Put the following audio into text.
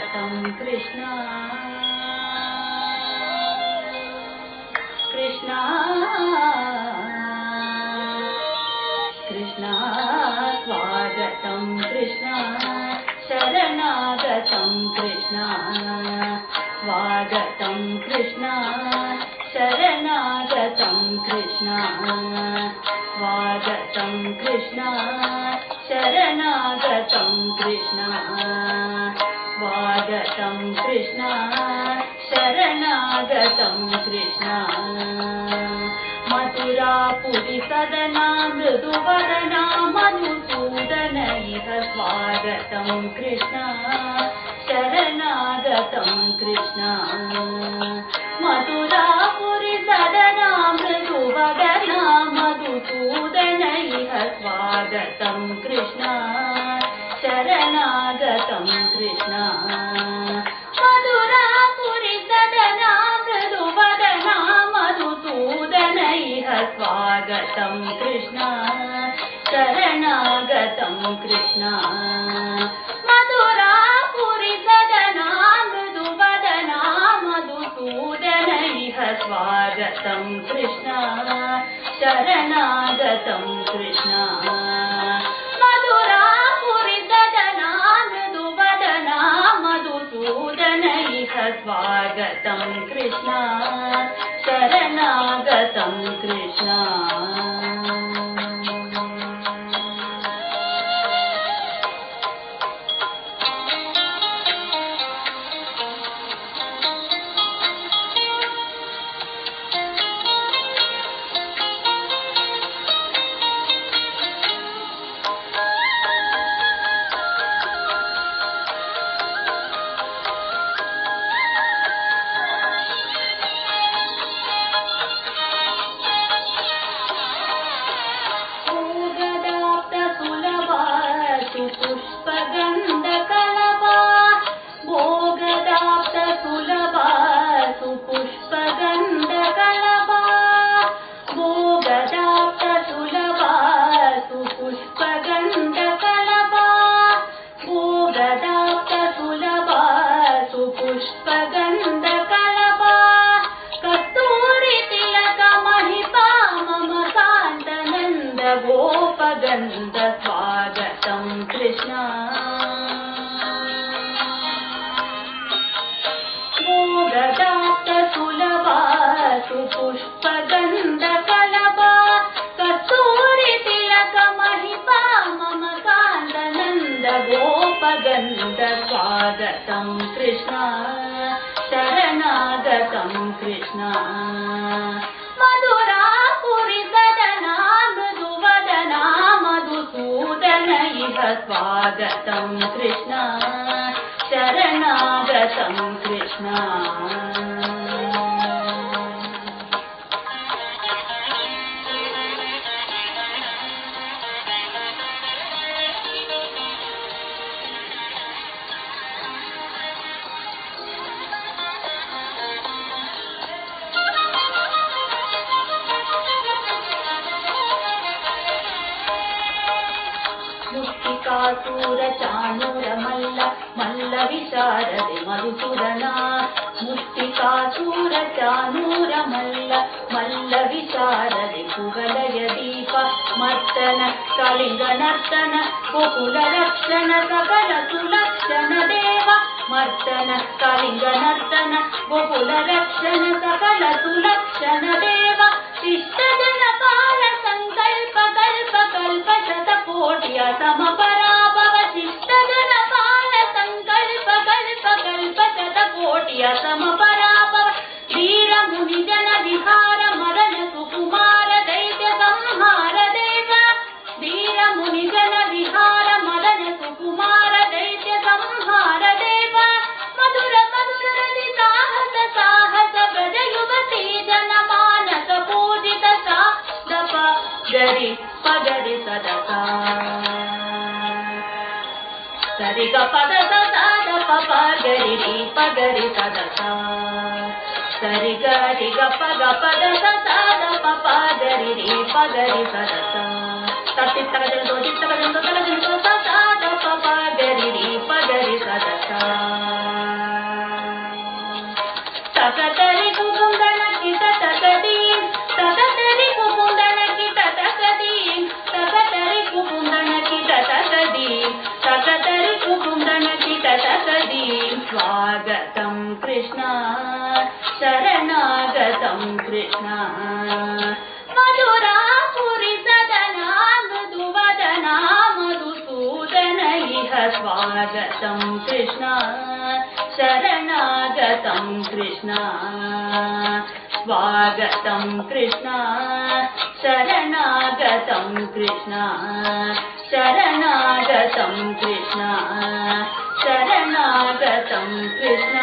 स्वागतं कृष्ण कृष्ण कृष्ण स्वागतं कृष्ण शरणागतं कृष्ण स्वागतं कृष्ण शरणागतं कृष्ण स्वागतं कृष्ण शरणागतं कृष्ण स्वागतं कृष्ण शरणागतं कृष्ण मथुरापुरी सदना मृदुवदना मधुसूदन इह स्वागतं कृष्ण शरणागतं कृष्ण मथुरापुरी सदना मृदुवदना मधुसूदन इह स्वागतं कृष्ण शरणागतं कृष्ण मथुरापुरी सदना मृदुवदना मधुसूदन इह स्वागतं कृष्ण शरणागतं कृष्ण मथुरापुरी सदना मृदुवदना मधुसूदन इह स्वागतं कृष्ण शरणागतं कृष्ण मथुरापुरी सदना मृदुवदना मधुसूदन इह स्वागतं कृष्ण शरणागतं कृष्ण पुष्पगन्धकलवा भोगदाप्त सुलभा सुपुष्पगन्धकलवा भोगदाप्त सुलभा सुपुष्पगन्धकलवा भोगदाप्त सुलभा सुपुष्पगन्धकलवा कस्तूरी तिलक महिपा मम कान्तनन्द गोपगन्ध स्वागतं कृष्ण भोगदाप्त सुलभा सुपुष्पगन्धकलवा कस्तूरी तिलक महिपा मम कान्तनन्द गोपगन्ध स्वागतं कृष्ण शरणागतं कृष्ण मथुरापुरी सदना मृदुवदना मधुसूदन इह स्वागतं कृष्ण शरणागतं कृष्ण मुष्टिकासूर चाणूर मल्ल मल्ल विशारदे मधुसूदना मुष्टिकासूर चाणूर मल्ल मल्ल विशारदे कुवलय दीप मर्दन कलिंग नर्तन गोकुल रक्षण सकल सुलक्षण देव मर्दन कलिंग नर्तन गोकुल रक्षण सकल सुलक्षण देव शिष्ट जनपाल संकल्प कल्प कल्प शतकोट्य समपराभव शिष्ट जनपाल संकल्प कल्प कल्प शतकोट्य समपराभव वीर मुनि जन विहार मदन सुकुमार दैत्य संहार देव वीर मुनि जन विहार मदन सुकुमार दैत्य संहार देव मधुर मधुर रति साहस साहस ब्रज युवती जन मानस पूजित साधप गरि पगरि सदसा सरि ग पद सद प गरि रि पगरि सदसा सरि ग रि ग पद सद प गरि रि पगरि सदसा तत्ति तगजन दो चित्त तगजन दो सद प गरि रि पगरि सदसा తకతరి కుకుందనకి తతకది తకతరి కుకుందనకి తతకది తకతరి కుకుందనకి తతకది తకతరి కుకుందనకి తతకది స్వాగతం కృష్ణ శరణాగతం కృష్ణ మధురాపురి సదనా మధువదనా మధుసూదన ఇహ స్వాగతం కృష్ణ శరణాగతం కృష్ణ స్వాగతం కృష్ణ శరణాగతం కృష్ణ శరణాగతం కృష్ణ శరణాగతం కృష్ణ